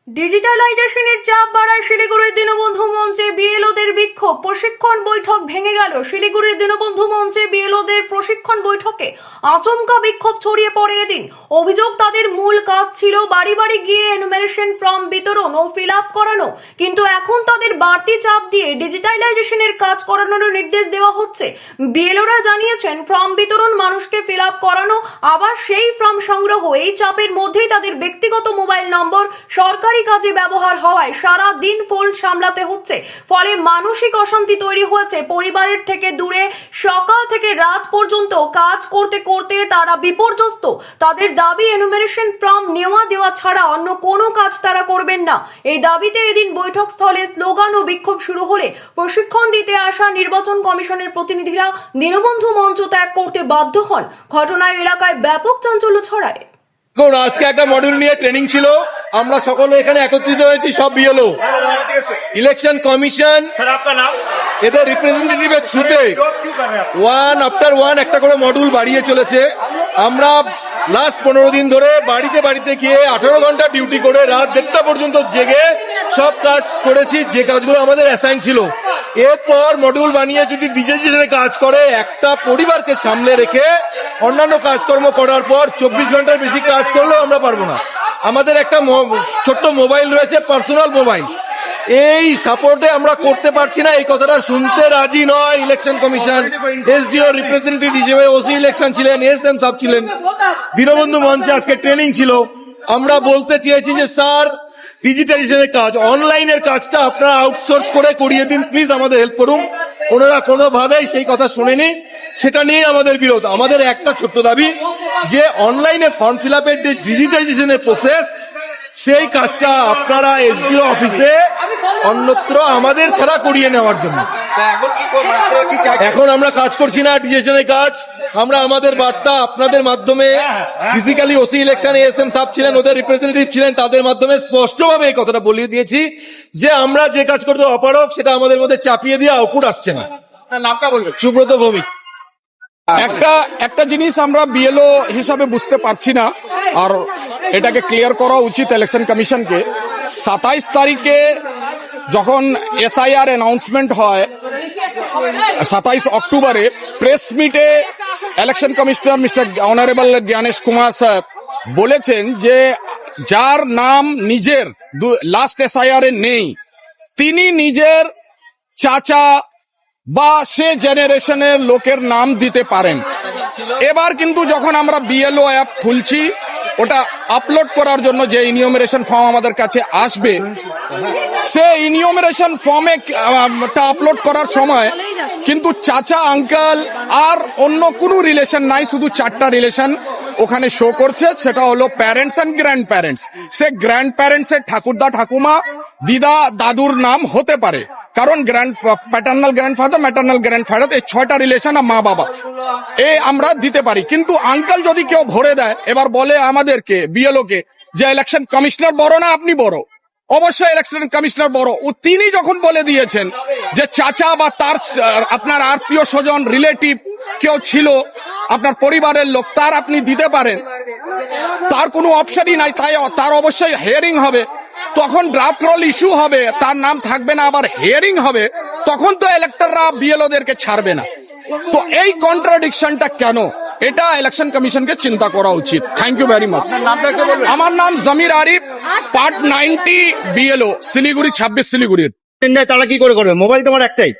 ডিজিটালাইজেশনের চাপ বাড়ায় শিলিগুড়ির দীনবন্ধু মঞ্চে বিএলওদের বিক্ষোভ। প্রশিক্ষণ বৈঠক ভেঙে গেল। শিলিগুড়ির দীনবন্ধু মঞ্চে বিএলওদের প্রশিক্ষণ বৈঠকে আচমকা বিক্ষোভ ছড়িয়ে পড়ে এদিন। অভিযোগ, তাদের মূল কাজ ছিল বাড়ি বাড়ি গিয়ে এনুমারেশন ফর্ম বিতরণ ও ফিল আপ করানো, কিন্তু এখন তাদের বাড়তি চাপ দিয়ে ডিজিটালাইজেশনের কাজ করানোর নির্দেশ দেওয়া হচ্ছে। বিএলওরা জানিয়েছেন, ফর্ম বিতরণ, মানুষকে ফিল আপ করানো, আবার সেই ফর্ম সংগ্রহ, এই চাপের মধ্যেই তাদের ব্যক্তিগত মোবাইল নম্বর সরকারি কাজে ব্যবহার হওয়ায় সারা দিন ফোন সামলাতে হচ্ছে। ফলে মানসিক অশান্তি তৈরি হয়েছে। পরিবারের থেকে দূরে সকাল থেকে রাত পর্যন্ত কাজ করতে করতে তারা বিপর্যস্ত। তাদের দাবি, এনুমারেশন ফর্ম নেওয়া দেওয়া ছাড়া অন্য কোনো কাজ তারা করবেন না। এই দাবিতে এদিন বৈঠক স্থলে স্লোগান ও বিক্ষোভ শুরু হলে প্রশিক্ষণ দিতে আসা নির্বাচন কমিশনের প্রতিনিধিরা দীনবন্ধু মঞ্চ ত্যাগ করতে বাধ্য হন। ঘটনায় এলাকায় ব্যাপক চাঞ্চল্য ছড়ায়। আজকে একটা মডিউল নিয়ে ট্রেনিং ছিল, আমরা সকলে এখানে একত্রিত হয়েছি, সব বিএলও, ইলেকশন কমিশন, এদের রিপ্রেজেন্টেটিভের থ্রুতে ওয়ান আফটার ওয়ান একটা করে মডিউল বাড়িয়ে চলেছে। আমরা লাস্ট 15 দিন ধরে বাড়িতে বাড়িতে গিয়ে 18 ঘন্টা ডিউটি করে রাত 1:30 পর্যন্ত জেগে সব কাজ করেছি, যে কাজগুলো আমাদের অ্যাসাইন ছিল। এরপর মডিউল বানিয়ে যদি ডিজিটালাইজেশনে কাজ করে, একটা পরিবারকে সামনে রেখে অন্যান্য কাজকর্ম করার পর 24 ঘন্টার বেশি কাজ করলেও আমরা পারবো না। আমাদের একটা ছোট্ট মোবাইল রয়েছে, পার্সোনাল মোবাইল, এই সাপোর্টে আমরা করতে পারছি না। এই কথাটা শুনতে রাজি নয় ইলেকশন কমিশন। এসডিও রিপ্রেজেন্টেটিভ হিসেবে ওসি ইলেকশন ছিলেন, এসএম সাহেব ছিলেন, দীনবন্ধু মঞ্চে আজকে ট্রেনিং ছিল। আমরা বলতে চেয়েছি যে স্যার, ডিজিটালাইজেশনের কাজ, অনলাইনের কাজটা আপনারা আউটসোর্স করে করিয়ে দিন, প্লিজ আমাদের হেল্প করুন। ওনারা কোনোভাবেই সেই কথা শুনেনি, সেটা নিয়ে আমাদের বিরোধ। আমাদের একটা ছোট্ট দাবি যে অনলাইনে ফর্ম ফিল আপের যে ডিজিটালাইজেশনের প্রসেস, সেই কাজটা আপনারা এসডিও অফিসে অন্যত্র আমাদের ছাড়া করিয়ে নেওয়ার জন্য। এখন আমরা কাজ করছি না ডিজিটালাইজেশনের কাজ। আমরা আমাদের বার্তা আপনাদের মাধ্যমে, ফিজিক্যালি ওসি ইলেকশন এসএম সাহেব ছিলেন, ওদের রিপ্রেজেন্টেটিভ ছিলেন, তাদের মাধ্যমে স্পষ্টভাবে এই কথাটা বলিয়ে দিয়েছি যে আমরা যে কাজ করতে অপারক, সেটা আমাদের মধ্যে চাপিয়ে দিয়ে আউটপুট আসছে না। নামটা বলবেন? সুব্রত ভৌমিক। একটা জিনিস আমরা বিএলও হিসাবে বুঝতে পারছি না, আর এটাকে ক্লিয়ার করা উচিত ইলেকশন কমিশনকে। 27 তারিখে যখন এসআইআর অ্যানাউন্সমেন্ট হয়, 27 অক্টোবরে প্রেস মিটে election commissioner mister honourable Gyanesh Kumar সাহেব বলেছেন যে যার নাম নিজের লাস্ট এসআইআর এ নেই, তিনি নিজের চাচা বা সে জেনারেশনের লোকের নাম দিতে পারেন। এবার কিন্তু যখন আমরা বিএলও অ্যাপ খুলছি, ওটা আপলোড করার জন্য যে ইনিউমারেশন ফর্ম আমাদের কাছে আসবে, সে ইনিউমারেশন ফর্মে আপলোড করার সময় কিন্তু চাচা, আঙ্কেল আর অন্য কোনো রিলেশন নাই, শুধু 4টা রিলেশন ওখানে শো করছে। সেটা হলো প্যারেন্টস এন্ড গ্র্যান্ড প্যারেন্টস। সে গ্র্যান্ড প্যারেন্টস এর ঠাকুরদা, ঠাকুমা, দিদা, দাদুর নাম হতে পারে, কারণ প্যাটার্নাল গ্র্যান্ডফাদার, ম্যাটার্নাল গ্র্যান্ডফাদার, এই 6টা রিলেশন আর মা বাবা আমরা দিতে পারি। কিন্তু আঙ্কেল যদি কেউ ভরে দেয়, এবার বলে আমাদেরকে বিএলও কে যে ইলেকশন কমিশনার বড় না আপনি বড়, অবশ্যই ইলেকশন কমিশনার বড়। তিনি যখন বলে দিয়েছেন যে চাচা বা তার আপনার আত্মীয় স্বজন, রিলেটিভ কেউ ছিল আপনার পরিবারের লোক, তার আপনি দিতে পারেন, তার কোনো অপশনই নাই, তাই তার অবশ্যই হিয়ারিং হবে। তখন ড্রাফট রোল ইস্যু হবে, তার নাম থাকবে না, আবার হিয়ারিং হবে, তখন তো ইলেক্টররা বিএলওদেরকে ছাড়বে না। তো এই কন্ট্রাডিকশনটা কেন, এটা ইলেকশন কমিশনকে চিন্তা করা উচিত। Thank you very much. আমার নাম জমির আরিফ, পার্ট 90 বিএলও, শিলিগুড়ি 26 শিলিগুড়ির। তারা কি করে করবে? মোবাইল তোমার একটাই,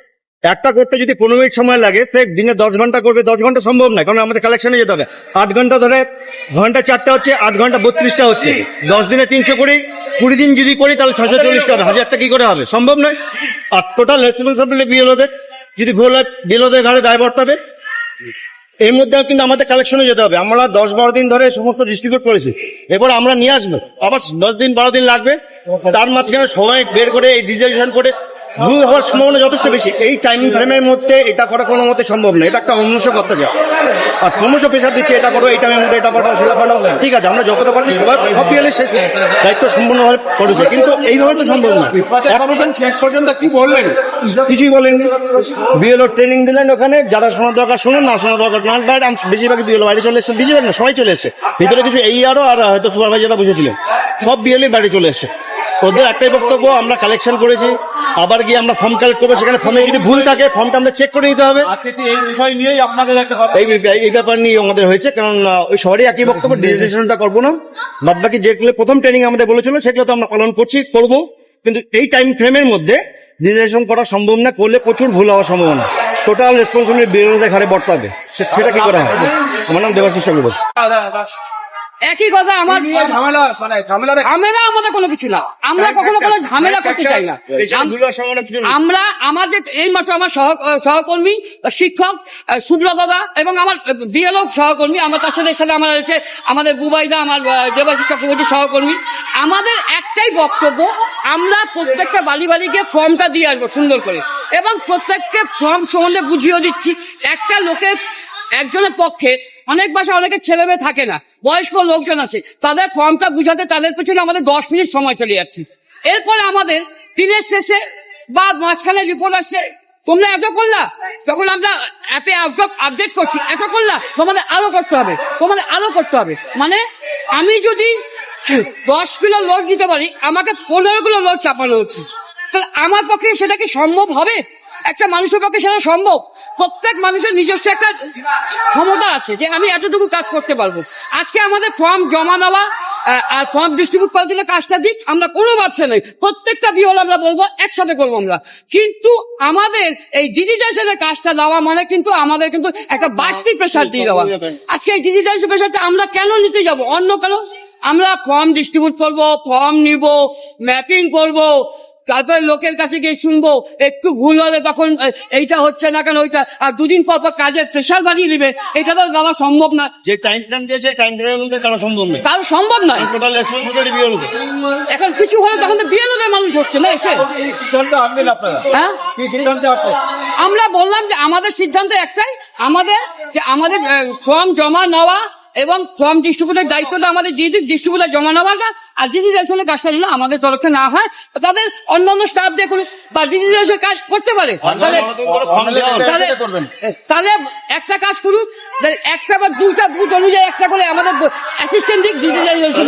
একটা করতে যদি 15 মিনিট সময় লাগে, সে দিনে 10 ঘন্টা করবে। 10 ঘন্টা সম্ভব নয়, কারণ আমাদের কালেকশনে যেতে হবে। 8 ঘন্টা ধরে, ঘন্টা 4টা হচ্ছে, 8 ঘন্টা 32টা হচ্ছে। 10 দিনে 300 করি, 20 দিন যদি করি তাহলে 640টা হবে। 1000টা কি করে হবে? সম্ভব নয়। আর টোটাল রেসপন্সিবিলিটি বিএলওদের, যদি ভুল হয় বিএলওদের ঘাড়ে দায় বর্তাবে। এর মধ্যে কিন্তু আমাদের কালেকশনে যেতে হবে। আমরা 10-12 দিন ধরে সমস্ত ডিস্ট্রিবিউট করেছি, এরপর আমরা নিয়ে আসবো, আবার 10-12 দিন লাগবে। তার মাঝখানে সময় বের করে এই ডিজিটালাইজেশন করে ভুল হওয়ার সম্ভাবনা যথেষ্ট বেশি। এই টাইম ফ্রেমের মধ্যে এটা করা কোনো মতে সম্ভব নয়। এটা একটা অমনুষ্য অত্যাচার। আর ক্রমশ প্রেশার দিচ্ছে, এটা করো, এই টাইমের মধ্যে এটা পাঠাও, সেটা পাঠাও। ঠিক আছে, আমরা যতটা পারি সবাই শেষ দায়িত্ব সম্পূর্ণভাবে করেছে, কিন্তু এইভাবে তো সম্ভব না। শেষ পর্যন্ত কি বললেন? কিছুই বলেননি। বিএলও ট্রেনিং দিলেন ওখানে, যারা শোনার দরকার শুনুন, না শোনার দরকার না। বেশিরভাগ বিএলও বাইরে চলে এসছে, বেশিরভাগ না, সবাই চলে এসছে। ভিতরে কিছু এই আরো আর হয়তো সুপারভাইজাররা বুঝেছিলেন, সব বিএলও বাইরে চলে এসছে। ওদের একটাই বক্তব্য, আমরা কালেকশন করেছি, আবার গিয়ে আমরা ফর্ম কালেক্ট করবো, সেখানে ফর্মে যদি ভুল থাকে ফর্মটা আমরা চেক করে নিতে হবে। এই বিষয় নিয়েই আপনাদের একটা এই ব্যাপার নিয়ে আমাদের হয়েছে, কারণ ওই সবারই একই বক্তব্য, ডিজিটাইজেশনটা করবো না। বাদ বাকি যেগুলো প্রথম ট্রেনিং আমাদের বলেছিল সেগুলো তো আমরা পালন করবো, কিন্তু এই টাইম ফ্রেমের মধ্যে ডিজিটাইজেশন করা সম্ভব না, করলে প্রচুর ভুল হওয়ার সম্ভাবনা। টোটাল রেসপন্সিবিলিটি বিএলওদের ঘাড়ে বর্তাবে, সেটা কি করা হয়? আমার নাম দেবাশিস চক্রবর্তী। একই কথা, আমার ঝামেলা আমাদের কোনো কিছু না, আমরা কখনো কোনো ঝামেলা করতে চাই না। আমরা আমাদের এই মাত্র আমার সহকর্মী শিক্ষক সুব্রত দাদা এবং আমার বিএলও সহকর্মী, আমার তার সাথে আমার রয়েছে আমাদের বুবাইদা, আমার দেবাশিস চক্রবর্তী সহকর্মী। আমাদের একটাই বক্তব্য, আমরা প্রত্যেকটা বাড়িকে ফর্মটা দিয়ে আসবো সুন্দর করে, এবং প্রত্যেককে ফর্ম সম্বন্ধে বুঝিয়ে দিচ্ছি। একটা লোকের একজনের পক্ষে অনেক বাসা অনেকের ছেলে মেয়ে থাকে না, বয়স্ক লোকজন আছে, তাদের ফর্মটা বুঝাতে তাদের পেছনে আমাদের 10 মিনিট সময় চলে যাচ্ছে। এরপরে আমাদের দিনের শেষে বা মাঝখানে রিপোর্ট আসছে, তোমরা এত করলা, তখন আমরা অ্যাপে আপডেট করছি, এত করলা, তোমাদের আরো করতে হবে। মানে আমি যদি 10 কিলো লোড দিতে পারি, আমাকে 15 কিলো লোড চাপানো হচ্ছে, তাহলে আমার পক্ষে সেটা কি সম্ভব হবে? একটা মানুষের পক্ষে সেটা সম্ভব? প্রত্যেক মানুষের নিজস্ব একটা ক্ষমতা আছে যে আমি এতটুকু কাজ করতে পারবো। আজকে আমাদের ফর্ম জমা দেওয়া আর ফর্ম ডিস্ট্রিবিউট করার জন্য কাজটা দিক, আমরা কোনো ব্যবসা নেই, প্রত্যেকটা বিহল আমরা বলবো একসাথে করবো আমরা। কিন্তু আমাদের এই ডিজিটাইজেশনের কাজটা দেওয়া মানে কিন্তু আমাদের কিন্তু একটা বাড়তি প্রেশার দিয়ে দেওয়া। আজকে এই ডিজিটাইজেশন প্রেশারটা আমরা কেন নিতে যাব অন্য কারো? আমরা ফর্ম ডিস্ট্রিবিউট করবো, ফর্ম নিব, ম্যাপিং করবো, তারপরে লোকের কাছে গিয়ে শুনবো, একটু ভুল হলে তখন এইটা হচ্ছে না কেন ওইটা, আর দুদিন পর কাজের প্রেশার বাড়িয়ে দিবে, এটা তো দেওয়া সম্ভব না। যে টাইম ফ্রেম দিয়েছে টাইম ফ্রেমের মধ্যে কারো সম্ভব নেই, কারো সম্ভব নয়। টোটাল রেসপন্সিবিলিটি বিএলওদের। এখন কিছু হলে তখন তো বিএলওদের মানুষ হচ্ছে না এসে। হ্যাঁ, আমরা বললাম যে আমাদের সিদ্ধান্ত একটাই, আমাদের ফর্ম জমা নেওয়া এবং ফর্ম ডিস্ট্রিবিউটের দায়িত্বটা আমাদের ডিস্ট্রিবিউটার জমা নেওয়াটা, আর ডিজিটাইজেশনের কাজটা যেন আমাদের তরফে না হয়, তাদের অন্যান্য স্টাফ দিয়ে করুক বা ডিজিটাইজেশন কাজ করতে পারে, তাহলে একটা কাজ করুক, একটা বা দুটা বুথ অনুযায়ী একটা করে আমাদের অ্যাসিস্ট্যান্ট দিক ডিজিটাইজেশন।